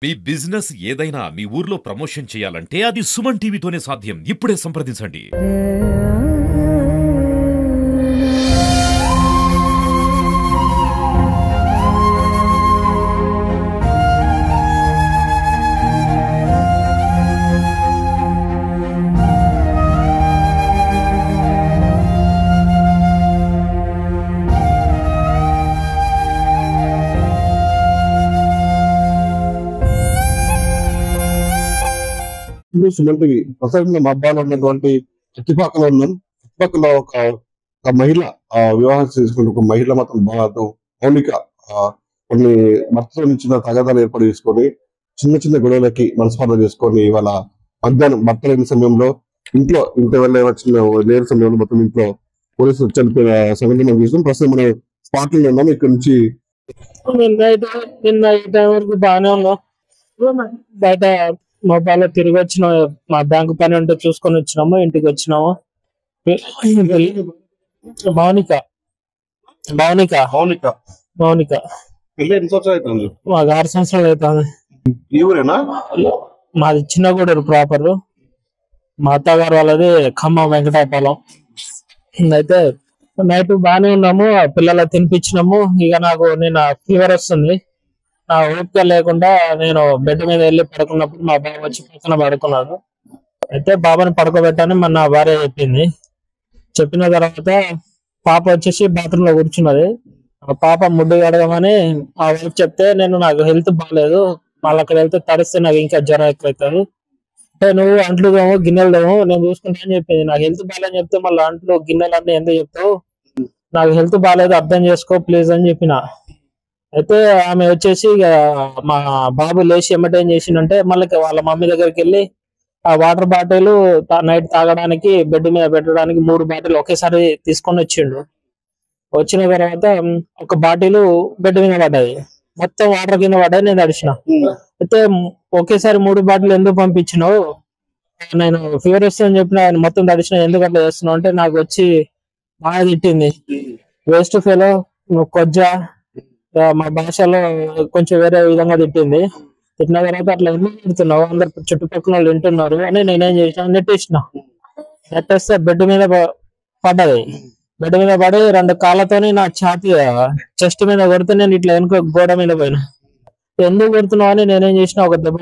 మీ business ఏదైనా మీ ఊర్లో promotion చేయాలంటే అది సుమన్ టీవీతోనే సాధ్యం. ఇప్పుడే సంప్రదించండి. సుమన్ టీవీ ప్రస్తుతం మా అబ్బాయిలో ఉన్నటువంటి చుట్టుపక్కల ఉన్నాం. చుట్టుపక్కల ఒక మహిళ వివాహం చేసుకున్న ఒక మహిళ మాత్రం మౌనిక కొన్ని భర్తలో ఇచ్చిన తగాదాలు ఏర్పాటు చేసుకొని చిన్న చిన్న గొడవలకి మనస్పర్ధ చేసుకొని ఇవాళ మధ్యాహ్నం భర్త లేని సమయంలో ఇంట్లో వెళ్ళే వచ్చిన లేని సమయంలో మొత్తం ఇంట్లో పోలీసులు చనిపోయిన సంఘటన మనం చూసాం. ప్రస్తుతం మనం స్పాట్ లో ఉన్నాం. ఇక్కడ నుంచి నిన్న ఈ టైం వరకు బాగానే ఉన్నాం. బయట మొబైల్లో తిరిగి వచ్చినాం. మా బ్యాంకు పని ఉంటే చూసుకొని వచ్చినాము. ఇంటికి వచ్చినాము. మౌనిక మౌనిక మౌనిక మౌనిక ఎన్ని సంవత్సరాలు అవుతుంది? మాకు 6 సంవత్సరాలు అవుతుంది. ఈ ఊరేనా? మాది చిన్నగూడూరు ప్రాపర్. మా అత్తగారు వాళ్ళది ఖమ్మం వెంకటాయపాలెం. అయితే నైట్ బాగానే ఉన్నాము. పిల్లలు తినిపించినాము. ఇక నాకు నిన్న ఫీవర్ వస్తుంది. నా ఓపిక లేకుండా నేను బెడ్ మీద వెళ్ళి పడుకున్నప్పుడు మా బాబు వచ్చి పక్కన పడుకున్నాడు. అయితే బాబాని పడుకోబెట్టాని నా భార్య చెప్పింది. చెప్పిన తర్వాత పాప వచ్చేసి బాత్రూమ్ లో కూర్చున్నది. ఆ పాప ముడ్డు కడగమని ఆ వైపు చెప్తే నాకు హెల్త్ బాగాలేదు, మళ్ళీ అక్కడ వెళ్తే తడిస్తే నాకు ఇంకా జ్వరం ఎక్కువవుతుంది, అంటే నువ్వు అంట్లు తోము గిన్నెలు తోము నేను చూసుకుంటా అని చెప్పింది. నాకు హెల్త్ బాగాలేని చెప్తే మళ్ళీ అంట్లు గిన్నెలు అన్ని ఎందుకు చెప్తావు, నాకు హెల్త్ బాగాలేదు అర్థం చేసుకో ప్లీజ్ అని చెప్పిన. అయితే ఆమె వచ్చేసి ఇక మా బాబు లేచి ఎమ్మటే ఏం చేసిందంటే మళ్ళీ వాళ్ళ మమ్మీ దగ్గరికి వెళ్ళి ఆ వాటర్ బాటిల్ నైట్ తాగడానికి బెడ్ మీద పెట్టడానికి 3 బాటిల్ ఒకేసారి తీసుకొని వచ్చిండు. వచ్చిన తర్వాత ఒక బాటిల్ బెడ్ మీద పడ్డది, మొత్తం వాటర్ కింద పడ్డది. నేను తడిచిన. అయితే ఒకేసారి 3 బాటిల్ ఎందుకు పంపించినావు, నేను ఫీవర్ వస్తుందని చెప్పిన, ఆయన మొత్తం తడిచిన, ఎందుకు అట్లా చేస్తున్నావు అంటే నాకు వచ్చి బాగా తిట్టింది. వేస్ట్ ఫెలో, నువ్వు కొజ్జా, మా భాషలో కొంచెం వేరే విధంగా తిట్టింది. తిట్టిన తర్వాత అట్లా ఎందుకు తిడుతున్నావు, అందరు చుట్టుపక్కల వాళ్ళు వింటున్నారు అని నేనేం చేసిన, నెట్టేస్తే బెడ్ మీద పడ్డది. బెడ్ మీద పడి 2 కాళ్ళతోని నా ఛాతీ చెస్ట్ మీద కొడితే నేను ఇట్లా వెనుక గోడ మీద పోయినా. ఎందుకు కొడుతున్నావు అని నేనేం చేసిన, ఒక దెబ్బ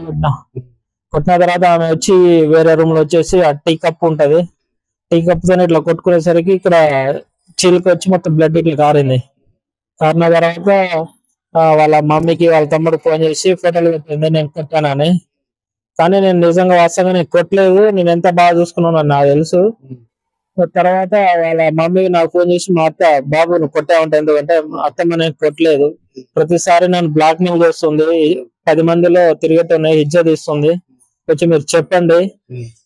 కొట్టిన తర్వాత ఆమె వచ్చి వేరే రూమ్ లో వచ్చేసి ఆ టీ కప్ ఉంటది, టీ కప్ తోని ఇట్లా కొట్టుకునేసరికి ఇక్కడ చీలికి వచ్చి మొత్తం బ్లడ్ ఇట్లా కారింది. కారిన తర్వాత వాళ్ళ మమ్మీకి వాళ్ళ తమ్ముడు ఫోన్ చేసి ఫోటోలు పెట్టింది నేను కొట్టానని. కానీ నేను నిజంగా వాస్తవంగా నేను కొట్టలేదు, నేను ఎంత బాగా చూసుకున్నాను నాకు తెలుసు. తర్వాత వాళ్ళ మమ్మీ నాకు ఫోన్ చేసి, మా అత్త బాబు నువ్వు కొట్టా ఉంటా, ఎందుకంటే అత్తమ్మ నేను కొట్టలేదు, ప్రతిసారి నన్ను బ్లాక్ మెయిల్ చేస్తుంది, 10 మందిలో తిరిగేట్టున్నాయి, ఇజ్జత్ ఇస్తుంది, కొంచెం మీరు చెప్పండి,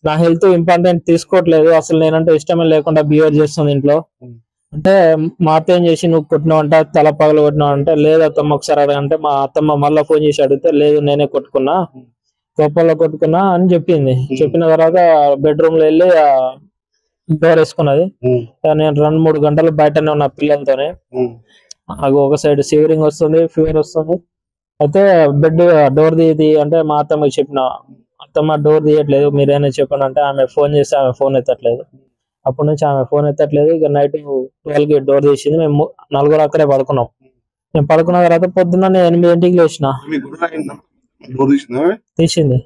నా హెల్త్ ఇంపార్టెంట్ తీసుకోవట్లేదు, అసలు నేనంటే ఇష్టమే లేకుండా బిహేవ్ చేస్తుంది ఇంట్లో అంటే. మా అత్త ఏం చేసి నువ్వు కొట్టినావు అంట, తల పగలు కొట్టినావు అంటే, లేదు అత్తమ్మ ఒకసారి అడగంటే మా అత్తమ్మ మళ్ళీ ఫోన్ చేసి అడిగితే, లేదు నేనే కొట్టుకున్నా, కోపంలో కొట్టుకున్నా అని చెప్పింది. చెప్పిన తర్వాత బెడ్రూమ్ లో వెళ్ళి డోర్ వేసుకున్నది. నేను 2-3 గంటలు బయటనే ఉన్నా పిల్లలతోనే. నాకు ఒక సైడ్ సివరింగ్ వస్తుంది, ఫీవర్ వస్తుంది. అయితే బెడ్ డోర్ తీయి అంటే మా అత్తమ్మకి చెప్పిన, అత్తమ్మ డోర్ తీయట్లేదు మీరేనా చెప్పండి అంటే, ఆమె ఫోన్ చేస్తే ఆమె ఫోన్ ఎత్తట్లేదు. అప్పటి నుంచి ఆమె ఫోన్ ఎత్తట్లేదు. ఇక నైట్ 12కి డోర్ తీసింది. మేము 4 అక్కడే పడుకున్నాం. నేను పడుకున్న తర్వాత పొద్దున్న నేను 8 లేచిన. తీసింది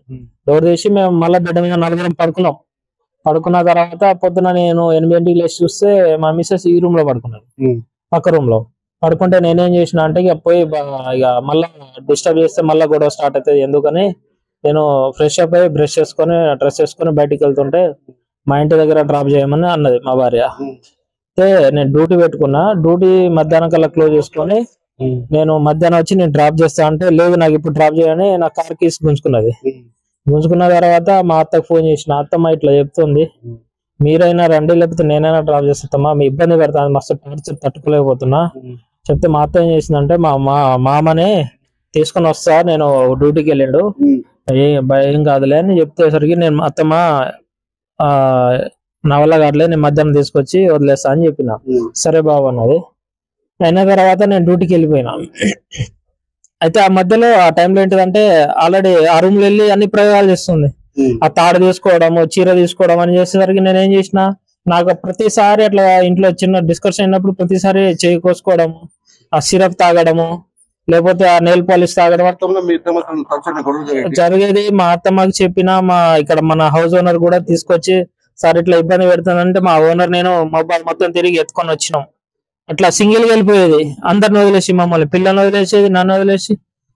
డోర్ తీసి మేము మళ్ళీ బెడ్ మీద 4 పడుకున్నాం. పడుకున్న తర్వాత పొద్దున నేను 8 లేచి చూస్తే మా మిస్సెస్ ఈ రూమ్ లో పడుకున్నాను, పక్క రూమ్ లో పడుకుంటే నేనేం చేసిన అంటే ఇక పోయి ఇక మళ్ళా డిస్టర్బ్ చేస్తే మళ్ళీ గొడవ స్టార్ట్ అవుతుంది ఎందుకని నేను ఫ్రెష్ అప్ అయ్యి బ్రష్ చేసుకొని డ్రెస్ వేసుకొని బయటికి వెళ్తుంటే మా ఇంటి దగ్గర డ్రాప్ చేయమని అన్నది మా భార్య. అయితే నేను డ్యూటీ పెట్టుకున్నా, డ్యూటీ మధ్యాహ్నం కల్లా క్లోజ్ చేసుకొని నేను మధ్యాహ్నం వచ్చి నేను డ్రాప్ చేస్తా అంటే, లేదు నాకు ఇప్పుడు డ్రాప్ చేయని నా కార్ కీస్ గుంజుకున్నది. గుంజుకున్న తర్వాత మా అత్తకు ఫోన్ చేసిన, అత్తమ్మ ఇట్లా చెప్తుంది, మీరైనా రండి లేకపోతే నేనైనా డ్రాప్ చేస్తామా, మీ ఇబ్బంది పెడతాను, మస్తు టార్చర్ తట్టుకోలేకపోతున్నా చెప్తే మా అత్త ఏం చేసిందంటే, మా మామనే తీసుకొని వస్తా నేను డ్యూటీకి వెళ్ళిండు ఏం కాదులే అని చెప్తేసరికి నేను అత్తమ్మ నా వల్ల కావట్లేదు నేను మధ్యాహ్నం తీసుకొచ్చి వదిలేస్తా అని చెప్పిన. సరే బాబు అన్నది. అయిన తర్వాత నేను డ్యూటీకి వెళ్ళిపోయినా. అయితే ఆ మధ్యలో ఆ టైంలో ఏంటిదంటే ఆల్రెడీ ఆ రూమ్ లో వెళ్ళి అన్ని ప్రయోగాలు చేస్తుంది. ఆ తాడు తీసుకోవడము, చీర తీసుకోవడం అని చేసేసరికి నేను ఏం చేసిన, నాకు ప్రతిసారి అట్లా ఇంట్లో చిన్న డిస్కషన్ అయినప్పుడు ప్రతిసారి చేయి కోసుకోవడము, ఆ సిరప్ తాగడము, లేకపోతే ఆ నెయిల్ పాలిష్ తాగడం మొత్తంలో మీ ఇద్దరి మధ్య తరచుగా గొడవలు జరిగాయి. జరిగేది. మా అత్తమ్మకి చెప్పిన, మా ఇక్కడ మన హౌస్ ఓనర్ కూడా తీసుకొచ్చి సార్ ఇట్లా ఇబ్బంది పెడుతుందంటే మా ఓనర్ నేను మొబైల్ మొత్తం తిరిగి ఎత్తుకొని వచ్చినాం. అట్లా సింగిల్ గా వెళ్ళిపోయేది, అందరిని వదిలేసి, మమ్మల్ని పిల్లల్ని వదిలేసేది, నన్ను వదిలేసి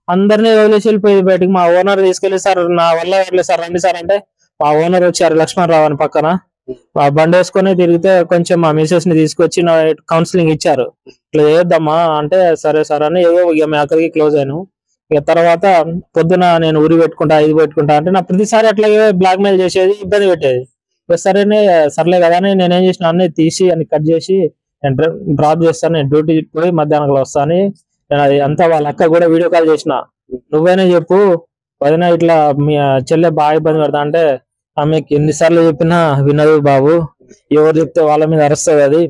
అందరినీ వదిలేసి వెళ్ళిపోయేది బయటికి. మా ఓనర్ తీసుకెళ్లి సార్ నా వల్ల వెళ్ళలేదు సార్ రండి సార్ అంటే మా ఓనర్ వచ్చారు లక్ష్మణ్ రావు అని పక్కన ఆ బండి వేసుకొని తిరిగితే కొంచెం మా మిసెస్ ని తీసుకొచ్చి కౌన్సిలింగ్ ఇచ్చారు. ఇట్లా చేయొద్దమ్మా అంటే సరే సార్ అని ఏదో ఇక మేము అక్కడికి క్లోజ్ అయ్యాను. ఇక తర్వాత పొద్దున నేను ఊరి పెట్టుకుంటా ఇది పెట్టుకుంటా అంటే నా ప్రతిసారి అట్లాగే బ్లాక్ మెయిల్ చేసేది, ఇబ్బంది పెట్టేది. సరేనే సర్లే కదా అని నేనేం చేసిన అన్ని తీసి అన్ని కట్ చేసి నేను డ్రాప్ చేస్తాను, నేను డ్యూటీ పోయి మధ్యాహ్నం వస్తాను. నేను అది అంతా వాళ్ళ అక్క కూడా వీడియో కాల్ చేసిన, నువ్వైనా చెప్పు వదిన ఇట్లా మీ చెల్లె బాగా ఇబ్బంది పెడతా అంటే ఆమెకి ఎన్నిసార్లు చెప్పినా వినదు బాబు, ఎవరు చెప్తే వాళ్ళ మీద అరుస్తుంది. అది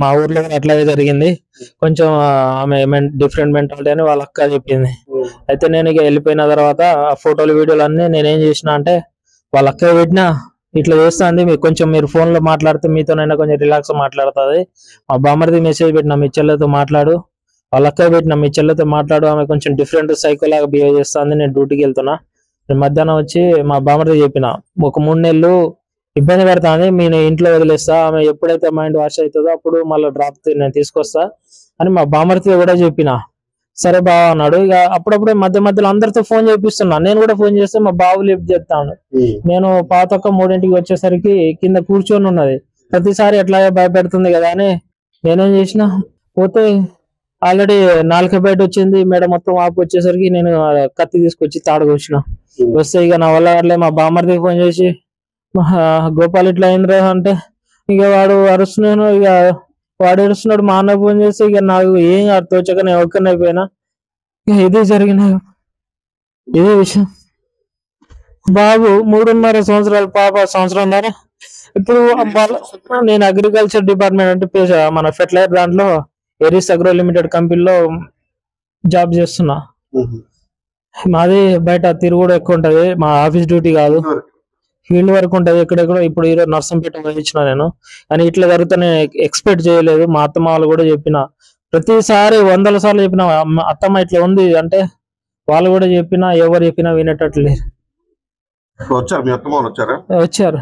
మా ఊర్లో అట్లాగే జరిగింది, కొంచెం ఆమె డిఫరెంట్ మెంటాలిటీ అని వాళ్ళ అక్క చెప్పింది. అయితే నేను ఇక వెళ్ళిపోయిన తర్వాత ఆ ఫోటోలు వీడియోలు అన్ని నేనేం చేసిన అంటే వాళ్ళ అక్క పెట్టినా ఇట్లా చేస్తుంది, మీకు కొంచెం మీరు ఫోన్ లో మాట్లాడితే మీతోనైనా కొంచెం రిలాక్స్ మాట్లాడుతుంది. మా బామ్మర్ది మెసేజ్ పెట్టినా మీ చెల్లెతో మాట్లాడు, వాళ్ళ అక్క పెట్టినా మీ చెల్లెతో మాట్లాడు, ఆమె కొంచెం డిఫరెంట్ సైకో లాగా బిహేవ్ చేస్తుంది, నేను డ్యూటీకి వెళ్తున్నా. నేను మధ్యాహ్నం వచ్చి మా బామ్మర్ది చెప్పిన ఒక 3 నెలలు ఇబ్బంది పెడతాను, మీ ఇంట్లో వదిలేస్తా, ఆమె ఎప్పుడైతే మైండ్ వాష్ అవుతుందో అప్పుడు మళ్ళీ డ్రాప్ నేను తీసుకొస్తా అని మా బామ్మర్ది కూడా చెప్పిన. సరే బావ అన్నాడు. ఇక అప్పుడప్పుడే మధ్య మధ్యలో అందరితో ఫోన్ చేపిస్తున్నా, నేను కూడా ఫోన్ చేస్తే మా బాబు లిఫ్ట్ చేస్తాను. నేను పాతొక్క 3ంటికి వచ్చేసరికి కింద కూర్చొని ఉన్నది, ప్రతిసారి ఎట్లాగే భయపెడుతుంది కదా అని నేనేం చేసిన పోతే ఆల్రెడీ 4 బయట వచ్చింది, మేడ మొత్తం ఆపు వచ్చేసరికి నేను కత్తి తీసుకొచ్చి తాడుకు వచ్చిన. వస్తే ఇక నా వల్ల అట్లే మా బామ్మర్దికి ఫోన్ చేసి గోపాల్ ఇట్లా అయిందిరా అంటే ఇక వాడు అరుస్తున్నాను, ఇక వాడు ఏడుస్తున్నాడు. మా అన్న ఫోన్ చేస్తే ఇక నాకు ఏం తోచక నేను ఒక్కనే అయిపోయినా. ఇక ఇదే జరిగిన ఇదే విషయం. బాబు 3.5 సంవత్సరాలు, పాప 1.5 సంవత్సరం. ఇప్పుడు నేను అగ్రికల్చర్ డిపార్ట్మెంట్ అంటే మన ఫెర్టిలైజర్ దాంట్లో ఎరిస్ అగ్రో లిమిటెడ్ కంపెనీలో జాబ్ చేస్తున్నా. మాది బయట తిరుగుడు ఎక్కువ ఉంటది, మా ఆఫీస్ డ్యూటీ కాదు, ఫీల్డ్ వర్క్ ఉంటది ఎక్కడెక్కడో. ఇప్పుడు ఈరోజు నర్సంపేట ఇచ్చిన నేను, కానీ ఇట్లా జరుగుతా నేను ఎక్స్పెక్ట్ చేయలేదు. మా అత్తమ్మ వాళ్ళు కూడా చెప్పిన, ప్రతిసారి 100 సార్లు చెప్పిన అత్తమ్మ ఇట్లా ఉంది అంటే వాళ్ళు కూడా చెప్పినా, ఎవరు చెప్పినా వినేటట్లు లేరు. వచ్చారు మీ అత్తమ్మ వచ్చారా? వచ్చారు.